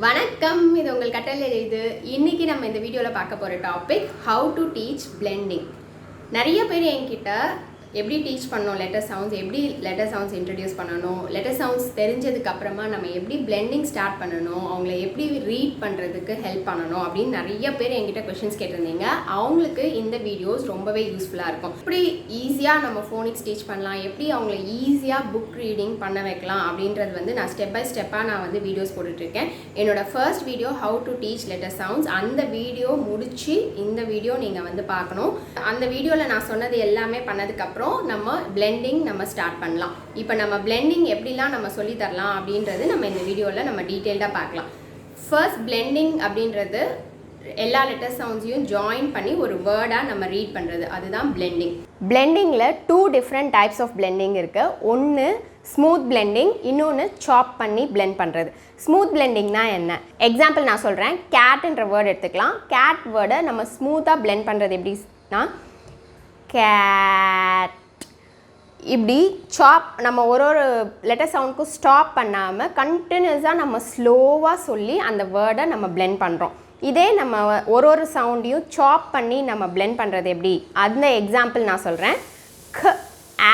வணக்கம், இது உங்கள் கட்டளை எழுது. இன்னைக்கு நம்ம இந்த வீடியோவில் பார்க்க போகிற topic how to teach blending. நிறைய பேர் என்கிட்ட எப்படி டீச் பண்ணணும் லெட்டர் சவுண்ட்ஸ், எப்படி லெட்டர் சவுண்ட்ஸ் இன்ட்ரடியூஸ் பண்ணணும், லெட்டர் சவுண்ட்ஸ் தெரிஞ்சதுக்கு அப்புறமா நம்ம எப்படி பிளெண்டிங் ஸ்டார்ட் பண்ணணும், அவங்கள எப்படி ரீட் பண்ணுறதுக்கு ஹெல்ப் பண்ணணும் அப்படின்னு நிறைய பேர் என்கிட்ட கொஷின்ஸ் கேட்டிருந்தீங்க. அவங்களுக்கு இந்த வீடியோஸ் ரொம்பவே யூஸ்ஃபுல்லாக இருக்கும். எப்படி ஈஸியாக நம்ம ஃபோனிக்ஸ் டீச் பண்ணலாம், எப்படி அவங்கள ஈஸியாக புக் ரீடிங் பண்ண வைக்கலாம் அப்படின்றது நான் ஸ்டெப் பை ஸ்டெப்பாக வீடியோஸ் போட்டுட்ருக்கேன். என்னோட first video how to teach letter sounds, அந்த வீடியோ முடிச்சு இந்த வீடியோ நீங்கள் பார்க்கணும். அந்த வீடியோவில் நான் சொன்னது எல்லாமே பண்ணதுக்கப்புறம் நம்ம பிளெண்டிங் ஸ்டார்ட் பண்ணலாம். இப்போ நம்ம பிளெண்டிங் எப்படிலாம் நம்ம சொல்லி தரலாம் அப்படின்றது நம்ம இந்த வீடியோவில் நம்ம டீட்டெயில்டாக பார்க்கலாம். ஃபர்ஸ்ட் பிளெண்டிங் அப்படின்றது எல்லா லெட்டர் சவுண்ட்ஸையும் ஜாயின் பண்ணி ஒரு வேர்டாக நம்ம ரீட் பண்ணுறது, அதுதான் பிளெண்டிங். பிளெண்டிங்கில் 2 டிஃப்ரெண்ட் டைப்ஸ் ஆஃப் பிளெண்டிங் இருக்குது. ஒன்று ஸ்மூத் பிளெண்டிங், இன்னொன்று சாப் பண்ணி பிளெண்ட் பண்ணுறது. ஸ்மூத் பிளெண்டிங்னா என்ன? எக்ஸாம்பிள் நான் சொல்கிறேன். கேட்ன்ற வேர்டு எடுத்துக்கலாம். கேட் வேர்டை நம்ம ஸ்மூத்தாக பிளெண்ட் பண்ணுறது எப்படின்னா கேட். இப்படி சாப் நம்ம ஒரு லெட்டர் சவுண்டுக்கும் ஸ்டாப் பண்ணாமல் கண்டினியூஸாக நம்ம ஸ்லோவாக சொல்லி அந்த வேர்டை நம்ம பிளெண்ட் பண்ணுறோம். இதே நம்ம ஒரு சவுண்டையும் சாப் பண்ணி நம்ம பிளெண்ட் பண்ணுறது எப்படி, அந்த எக்ஸாம்பிள் நான் சொல்கிறேன். க ஆ,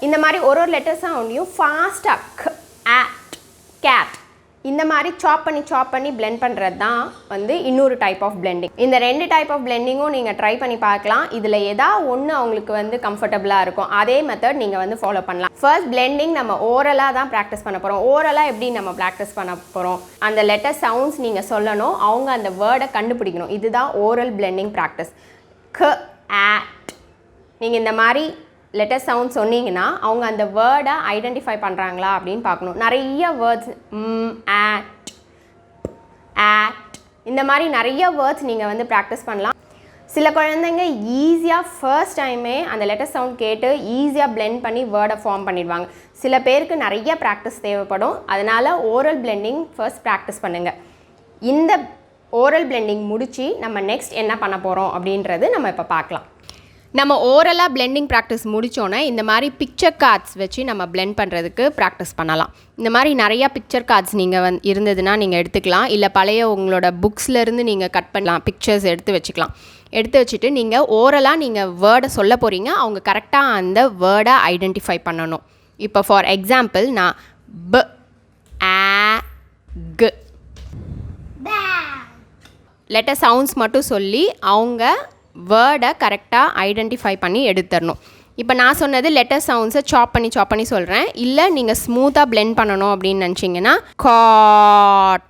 இந்த மாதிரி ஒரு லெட்டர் சவுண்டையும் ஃபாஸ்ட்டாக க ஆ கேட் இந்த மாதிரி சாப் பண்ணி பிளெண்ட் பண்ணுறது தான் இன்னொரு டைப் ஆஃப் பிளெண்டிங். இந்த 2 டைப் ஆஃப் பிளெண்டிங்கும் நீங்கள் ட்ரை பண்ணி பார்க்கலாம். இதில் ஏதாவது ஒன்று அவங்களுக்கு கம்ஃபர்டபுளாக இருக்கும். அதே மெத்தட் நீங்கள் ஃபாலோ பண்ணலாம். ஃபர்ஸ்ட் பிளெண்டிங் நம்ம ஓரலாக தான் ப்ராக்டிஸ் பண்ண போகிறோம். ஓரலாக எப்படி நம்ம ப்ராக்டிஸ் பண்ண போகிறோம், அந்த லெட்டர் சவுண்ட்ஸ் நீங்கள் சொல்லணும், அவங்க அந்த வேர்டை கண்டுபிடிக்கணும். இதுதான் ஓரல் பிளெண்டிங் ப்ராக்டிஸ். க ஆட் நீங்கள் இந்த மாதிரி லெட்டர் சவுண்ட் சொன்னீங்கன்னா அவங்க அந்த வேர்டை ஐடென்டிஃபை பண்ணுறாங்களா அப்படின்னு பார்க்கணும். நிறைய வேர்ட்ஸ் ஆட் ஆட் இந்த மாதிரி நிறைய வேர்ட்ஸ் நீங்கள் ப்ராக்டிஸ் பண்ணலாம். சில குழந்தைங்க ஈஸியாக ஃபர்ஸ்ட் டைமே அந்த லெட்டர் சவுண்ட் கேட்டு ஈஸியாக பிளெண்ட் பண்ணி வேர்டை ஃபார்ம் பண்ணிடுவாங்க. சில பேருக்கு நிறைய ப்ராக்டிஸ் தேவைப்படும். அதனால் ஓரல் பிளெண்டிங் ஃபர்ஸ்ட் ப்ராக்டிஸ் பண்ணுங்கள். இந்த ஓரல் பிளெண்டிங் முடித்து நம்ம நெக்ஸ்ட் என்ன பண்ண போகிறோம் அப்படின்றது நம்ம இப்போ பார்க்கலாம். நம்ம ஓரலாக பிளெண்டிங் ப்ராக்டிஸ் முடித்தோன்னே இந்த மாதிரி பிக்சர் கார்ட்ஸ் வச்சு நம்ம பிளெண்ட் பண்ணுறதுக்கு ப்ராக்டிஸ் பண்ணலாம். இந்த மாதிரி நிறையா பிக்சர் கார்ட்ஸ் நீங்கள் இருந்ததுன்னா நீங்கள் எடுத்துக்கலாம். இல்லை பழைய உங்களோட புக்ஸ்லேருந்து நீங்கள் கட் பண்ணலாம், பிக்சர்ஸ் எடுத்து வச்சுக்கலாம். எடுத்து வச்சுட்டு நீங்கள் ஓரலாக நீங்கள் வேர்டை சொல்ல போகிறீங்க, அவங்க கரெக்டாக அந்த வேர்டை ஐடென்டிஃபை பண்ணணும். இப்போ ஃபார் எக்ஸாம்பிள் நான் ப ஆ க லெட்டர் சவுண்ட்ஸ் மட்டும் சொல்லி அவங்க வேர்டை கரெக்டாக ஐடென்டிஃபை பண்ணி எடுத்துடணும். இப்போ நான் சொன்னது லெட்டர் சவுண்ட்ஸை சாப் பண்ணி சொல்கிறேன். இல்லை நீங்கள் ஸ்மூத்தாக பிளெண்ட் பண்ணணும் அப்படின்னு நினச்சிங்கன்னா காட்,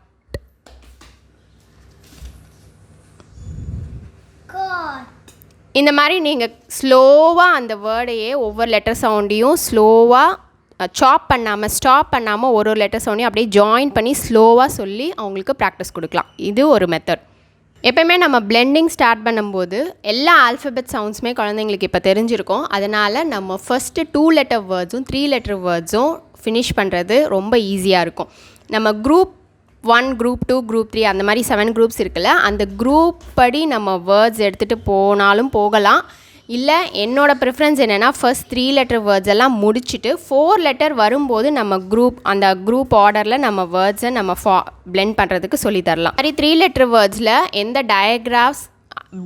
இந்த மாதிரி நீங்கள் ஸ்லோவாக அந்த வேர்டையே ஒவ்வொரு லெட்டர் சவுண்டையும் ஸ்லோவாக சாப் பண்ணாமல் ஸ்டாப் பண்ணாமல் ஒரு லெட்டர் சவுண்டையும் அப்படியே ஜாயின் பண்ணி ஸ்லோவாக சொல்லி அவங்களுக்கு ப்ராக்டிஸ் கொடுக்கலாம். இது ஒரு மெத்தட். எப்போயுமே நம்ம பிளெண்டிங் ஸ்டார்ட் பண்ணும்போது எல்லா ஆல்ஃபபெட் சவுண்ட்ஸுமே குழந்தைங்களுக்கு இப்போ தெரிஞ்சிருக்கும். அதனால் நம்ம ஃபஸ்ட்டு 2 லெட்டர் வேர்ட்ஸும் 3 லெட்டர் வேர்ட்ஸும் ஃபினிஷ் பண்ணுறது ரொம்ப ஈஸியாக இருக்கும். நம்ம குரூப் 1, குரூப் 2, குரூப் 3 அந்த மாதிரி 7 குரூப்ஸ் இருக்குல்ல, அந்த குரூப் படி நம்ம வேர்ட்ஸ் எடுத்துகிட்டு போனாலும் போகலாம். இல்லை என்னோடய ப்ரிஃபரன்ஸ் என்னென்னா ஃபர்ஸ்ட் 3 லெட்டர் வேர்ட்ஸ் எல்லாம் முடிச்சுட்டு 4 லெட்டர் வரும்போது நம்ம அந்த குரூப் ஆர்டரில் நம்ம வேர்ட்ஸை நம்ம பிளெண்ட் பண்ணுறதுக்கு சொல்லித்தரலாம். மாதிரி 3 லெட்டர் வேர்ட்ஸில் எந்த டயக்ராஃப்ஸ்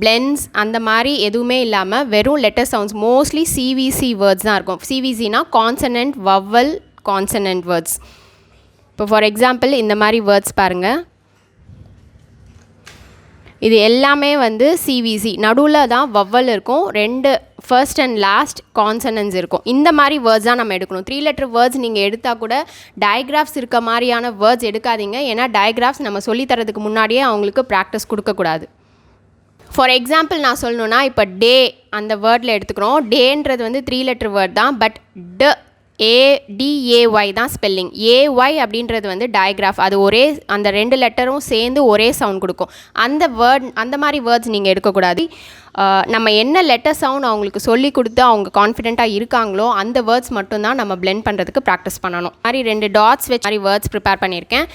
பிளெண்ட்ஸ் அந்த மாதிரி எதுவுமே இல்லாமல் வெறும் letter sounds, mostly CVC words தான் இருக்கும். சிவிசினா கான்சனன்ட் வவல் கான்சனன்ட் வேர்ட்ஸ். இப்போ ஃபார் எக்ஸாம்பிள் இந்த மாதிரி வேர்ட்ஸ் பாருங்கள். இது எல்லாமே சிவிசி, நடுவில் தான் வவ்வல் இருக்கும், 2 ஃபர்ஸ்ட் அண்ட் லாஸ்ட் கான்சனன்ஸ் இருக்கும். இந்த மாதிரி வேர்ட்ஸ் தான் நம்ம எடுக்கணும். 3 லெட்டர் வேர்ட்ஸ் நீங்கள் எடுத்தால் கூட டயக்ராஃப்ஸ் இருக்க மாதிரியான வேர்ட்ஸ் எடுக்காதீங்க. ஏன்னா டயக்ராஃப்ஸ் நம்ம சொல்லித்தரதுக்கு முன்னாடியே அவங்களுக்கு ப்ராக்டிஸ் கொடுக்கக்கூடாது. ஃபார் எக்ஸாம்பிள் நான் சொல்லணுன்னா இப்போ டே அந்த வேர்டில் எடுத்துக்கிறோம். டேன்றது 3 லெட்டர் வேர்ட் தான், பட் ADAY தான் ஸ்பெல்லிங். AY அப்படின்றது டயக்ராஃப். அது அந்த 2 லெட்டரும் சேர்ந்து ஒரே சவுண்ட் கொடுக்கும். அந்த மாதிரி வேர்ட்ஸ் நீங்கள் எடுக்கக்கூடாது. நம்ம என்ன லெட்டர் சவுண்ட் அவங்களுக்கு சொல்லி கொடுத்து அவங்க கான்ஃபிடென்ட்டாக இருக்காங்களோ அந்த வேர்ட்ஸ் மட்டும்தான் நம்ம பிளெண்ட் பண்ணுறதுக்கு ப்ராக்டிஸ் பண்ணணும். மாதிரி 2 டாட்ஸ் வச்சு மாதிரி வேர்ட்ஸ் ப்ரிப்பேர் பண்ணியிருக்கேன்.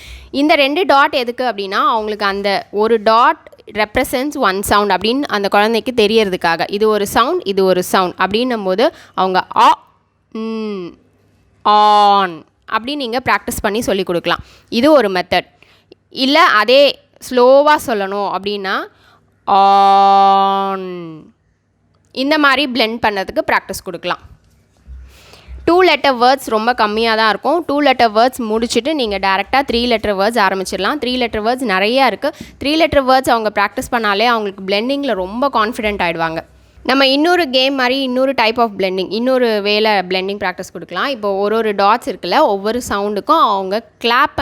இந்த 2 டாட் எதுக்கு அப்படின்னா அவங்களுக்கு அந்த ஒரு டாட் ரெப்ரசன்ட்ஸ் 1 சவுண்ட் அப்படின்னு அந்த குழந்தைக்கு தெரியறதுக்காக. இது ஒரு சவுண்ட், இது ஒரு சவுண்ட் அப்படின்னும் போது அவங்க ஆன் அப்படி நீங்கள் ப்ராக்டிஸ் பண்ணி சொல்லிக் கொடுக்கலாம். இது ஒரு மெத்தட். இல்லை அதே ஸ்லோவாக சொல்லணும் அப்படின்னா ஆன். இந்த மாதிரி பிளெண்ட் பண்ணதுக்கு ப்ராக்டிஸ் கொடுக்கலாம். 2 letter வேர்ட்ஸ் ரொம்ப கம்மியாக தான் இருக்கும். 2 letter வேர்ட்ஸ் முடிச்சுட்டு நீங்கள் டேரெக்டாக 3 letter வேர்ட்ஸ் ஆரம்பிச்சிடலாம். 3 letter வேர்ட்ஸ் நிறையா இருக்குது. 3 letter வேர்ட்ஸ் அவங்க ப்ராக்டிஸ் பண்ணாலே அவங்களுக்கு பிளெண்டிங்கில் ரொம்ப கான்ஃபிடென்ட் ஆகிடுவாங்க. நம்ம இன்னொரு கேம் மாதிரி இன்னொரு டைப் ஆஃப் பிளெண்டிங், இன்னொரு வேலை பிளெண்டிங் ப்ராக்டிஸ் கொடுக்கலாம். இப்போ ஒரு டாட்ஸ் இருக்குல்ல, ஒவ்வொரு சவுண்டுக்கும் அவங்க கிளாப்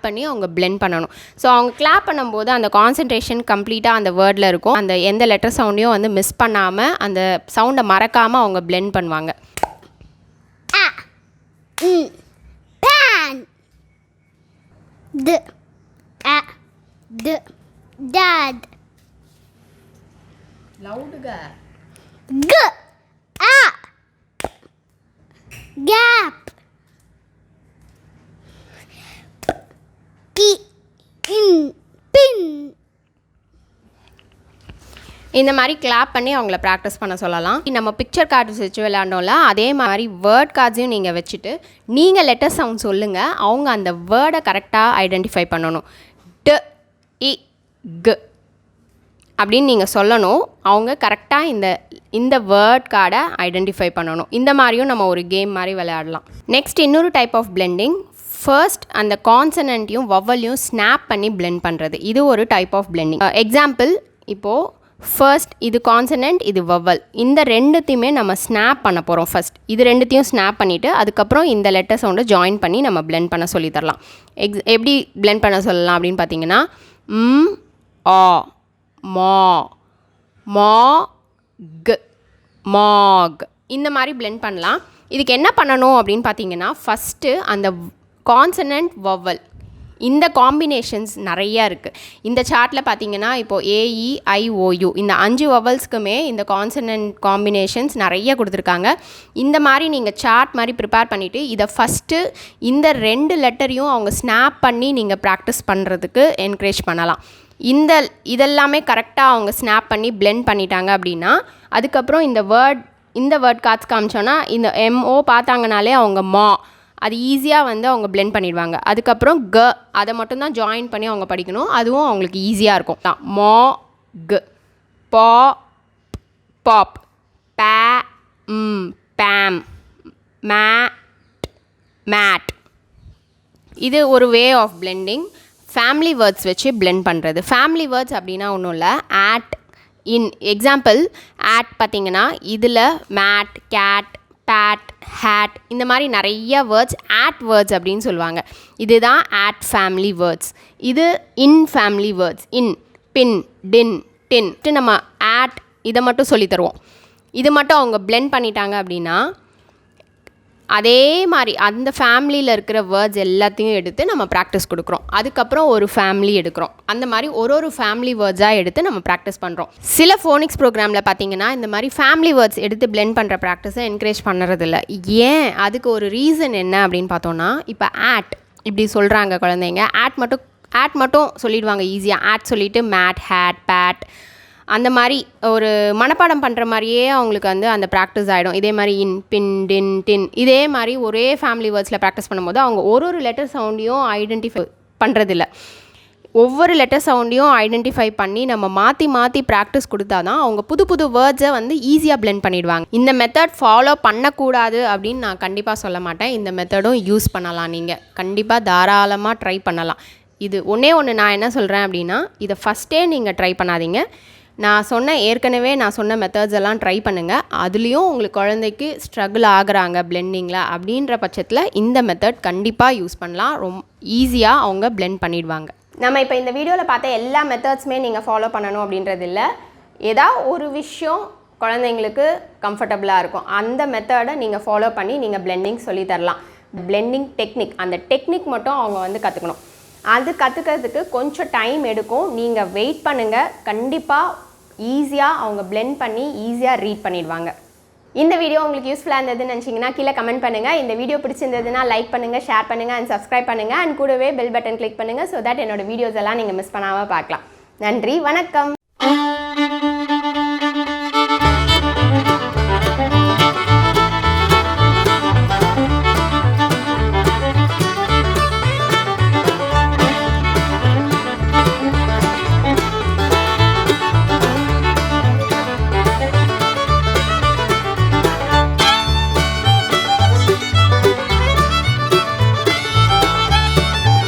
பண்ணி அவங்க பிளெண்ட் பண்ணணும். ஸோ அவங்க கிளாப் பண்ணும்போது அந்த கான்சன்ட்ரேஷன் கம்ப்ளீட்டாக அந்த வேர்டில் இருக்கும். அந்த எந்த லெட்டர் சவுண்டையும் வந்து மிஸ் பண்ணாமல் அந்த சவுண்டை மறக்காமல் அவங்க பிளெண்ட் பண்ணுவாங்க. pan d a d dad லவுடுக g a gap p in pin. இந்த மாதிரி கிளாப் பண்ணி அவங்கள ப்ராக்டிஸ் பண்ண சொல்லலாம். நம்ம பிக்சர் கார்ட்ஸ் வச்சு விளையாண்டோம்ல, அதே மாதிரி வேர்ட் கார்ட்ஸையும் நீங்கள் வச்சுட்டு நீங்கள் லெட்டர் சவுண்ட் சொல்லுங்கள். அவங்க அந்த வேர்டை கரெக்டாக ஐடென்டிஃபை பண்ணணும். ட இ க அப்படின்னு நீங்கள் சொல்லணும். அவங்க கரெக்டாக இந்த வேர்ட் கார்டை ஐடென்டிஃபை பண்ணணும். இந்த மாதிரியும் நம்ம ஒரு கேம் மாதிரி விளையாடலாம். நெக்ஸ்ட் இன்னொரு டைப் ஆஃப் பிளெண்டிங். ஃபர்ஸ்ட் அந்த கான்சனண்ட்டையும் வவலையும் ஸ்னாப் பண்ணி பிளெண்ட் பண்ணுறது. இது ஒரு டைப் ஆஃப் பிளெண்டிங். எக்ஸாம்பிள், இப்போது ஃபர்ஸ்ட் இது கான்சனண்ட், இது வவல். இந்த ரெண்டுத்தையுமே நம்ம ஸ்னாப் பண்ண போகிறோம். ஃபர்ஸ்ட் இது ரெண்டுத்தையும் ஸ்னாப் பண்ணிவிட்டு அதுக்கப்புறம் இந்த லெட்டர் சவுண்டை ஜாயின் பண்ணி நம்ம பிளெண்ட் பண்ண சொல்லி தரலாம். எப்படி பிளெண்ட் பண்ண சொல்லலாம் அப்படின்னு பார்த்தீங்கன்னா, ஆ மா மா க் மாக் இந்த மாதிரி பிளெண்ட் பண்ணலாம். இதுக்கு என்ன பண்ணணும் அப்படின்னு பார்த்தீங்கன்னா, ஃபஸ்ட்டு அந்த கான்சனண்ட் வவல் இந்த காம்பினேஷன்ஸ் நிறையா இருக்குது. இந்த சார்ட்டில் பார்த்தீங்கன்னா இப்போது AEIOU இந்த 5 வவல்ஸ்க்குமே இந்த கான்சனன்ட் காம்பினேஷன்ஸ் நிறைய கொடுத்துருக்காங்க. இந்த மாதிரி நீங்கள் சார்ட் மாதிரி ப்ரிப்பேர் பண்ணிவிட்டு இதை ஃபஸ்ட்டு இந்த 2 லெட்டரையும் அவங்க ஸ்னாப் பண்ணி நீங்கள் ப்ராக்டிஸ் பண்ணுறதுக்கு என்கரேஜ் பண்ணலாம். இதெல்லாமே கரெக்டாக அவங்க ஸ்னாப் பண்ணி பிளெண்ட் பண்ணிட்டாங்க அப்படின்னா அதுக்கப்புறம் இந்த வேர்ட் கார்ட்ஸ் காமிச்சோன்னா இந்த MO பார்த்தாங்கனாலே அவங்க மா அது ஈஸியாக வந்து அவங்க பிளெண்ட் பண்ணிடுவாங்க. அதுக்கப்புறம் க அதை மட்டும்தான் ஜாயின் பண்ணி அவங்க படிக்கணும். அதுவும் அவங்களுக்கு ஈஸியாக இருக்கும். மா க பா பாப் பே பேம் மேட். இது ஒரு way of blending. Family words வச்சு பிளெண்ட் பண்ணுறது. ஃபேமிலி வேர்ட்ஸ் அப்படின்னா ஒன்றும் இல்லை, ஆட் இன். எக்ஸாம்பிள் ஆட் பார்த்திங்கன்னா இதில் மேட் கேட் பேட் ஹேட் இந்த மாதிரி நிறைய வேர்ட்ஸ் ஆட் வேர்ட்ஸ் அப்படின்னு சொல்லுவாங்க. இதுதான் ஆட் ஃபேமிலி வேர்ட்ஸ். இது இன் ஃபேமிலி வேர்ட்ஸ். இன் பின் டின் டின். நம்ம ஆட் இதை மட்டும் சொல்லி தருவோம். இது மட்டும் அவங்க பிளெண்ட் பண்ணிட்டாங்க அப்படின்னா அதே மாதிரி அந்த ஃபேமிலியில் இருக்கிற வேர்ட்ஸ் எல்லாத்தையும் எடுத்து நம்ம ப்ராக்டிஸ் கொடுக்குறோம். அதுக்கப்புறம் ஒரு ஃபேமிலி எடுக்கிறோம். அந்த மாதிரி ஒரு ஃபேமிலி வேர்ட்ஸாக எடுத்து நம்ம ப்ராக்டிஸ் பண்ணுறோம். சில ஃபோனிக்ஸ் ப்ரோக்ராமில் பார்த்தீங்கன்னா இந்த மாதிரி ஃபேமிலி வேர்ட்ஸ் எடுத்து பிளெண்ட் பண்ணுற ப்ராக்டிஸை என்கரேஜ் பண்ணுறதில்ல. ஏன்? அதுக்கு ஒரு ரீசன் என்ன அப்படின்னு பார்த்தோன்னா, இப்போ ஆட் இப்படி சொல்கிறாங்க குழந்தைங்க, ஆட் மட்டும் சொல்லிடுவாங்க ஈஸியாக. ஆட் சொல்லிவிட்டு மேட் ஹேட் பேட் அந்த மாதிரி ஒரு மனப்பாடம் பண்ணுற மாதிரியே அவங்களுக்கு வந்து அந்த ப்ராக்டிஸ் ஆகிடும். இதே மாதிரி இன் பின் டின் டின் இதே மாதிரி ஒரே ஃபேமிலி வேர்ட்ஸில் ப்ராக்டிஸ் பண்ணும்போது அவங்க ஒரு லெட்டர் சவுண்டையும் ஐடென்டிஃபை பண்ணுறதில்ல. ஒவ்வொரு லெட்டர் சவுண்டையும் ஐடென்டிஃபை பண்ணி நம்ம மாற்றி ப்ராக்டிஸ் கொடுத்தா தான் அவங்க புது வேர்ட்ஸை வந்து ஈஸியாக பிளெண்ட் பண்ணிடுவாங்க. இந்த மெத்தட் ஃபாலோ பண்ணக்கூடாது அப்படின்னு நான் கண்டிப்பாக சொல்ல மாட்டேன். இந்த மெத்தடும் யூஸ் பண்ணலாம். நீங்கள் கண்டிப்பாக தாராளமாக ட்ரை பண்ணலாம். இது ஒன்று நான் என்ன சொல்கிறேன் அப்படின்னா, இதை ஃபஸ்ட்டே நீங்கள் ட்ரை பண்ணாதீங்க. ஏற்கனவே நான் சொன்ன மெத்தட்ஸ் எல்லாம் ட்ரை பண்ணுங்கள். அதுலேயும் உங்களுக்கு குழந்தைக்கு ஸ்ட்ரகிள் ஆகுறாங்க பிளெண்டிங்கில் அப்படின்ற பட்சத்தில் இந்த மெத்தட் கண்டிப்பாக யூஸ் பண்ணலாம். ரொம்ப ஈஸியாக அவங்க பிளெண்ட் பண்ணிடுவாங்க. நம்ம இப்போ இந்த வீடியோவில் பார்த்த எல்லா மெத்தட்ஸுமே நீங்கள் ஃபாலோ பண்ணணும் அப்படின்றது இல்லை. ஏதாவது ஒரு விஷயம் குழந்தைங்களுக்கு கம்ஃபர்டபுளாக இருக்கும், அந்த மெத்தடை நீங்கள் ஃபாலோ பண்ணி நீங்கள் பிளெண்டிங் சொல்லி தரலாம். பிளெண்டிங் டெக்னிக், அந்த டெக்னிக் மட்டும் அவங்க வந்து கற்றுக்கணும். அது கற்றுக்கிறதுக்கு கொஞ்சம் டைம் எடுக்கும். நீங்கள் வெயிட் பண்ணுங்கள். கண்டிப்பாக ஈஸியாக அவங்க பிளெண்ட் பண்ணி ஈஸியாக ரீட் பண்ணிடுவாங்க. இந்த வீடியோ உங்களுக்கு யூஸ்ஃபுல்லாக இருந்ததுன்னு நினச்சிங்கன்னா கீழே கமெண்ட் பண்ணுங்கள். இந்த வீடியோ பிடிச்சிருந்ததுன்னா லைக் பண்ணுங்கள், ஷேர் பண்ணுங்கள் அண்ட் சப்ஸ்கிரைப் பண்ணுங்கள். அண்ட் கூடவே பெல் பட்டன் கிளிக் பண்ணுங்கள். ஸோ தட் என்னோடய வீடியோஸ் எல்லாம் நீங்கள் மிஸ் பண்ணாமல் பார்க்கலாம். நன்றி, வணக்கம்.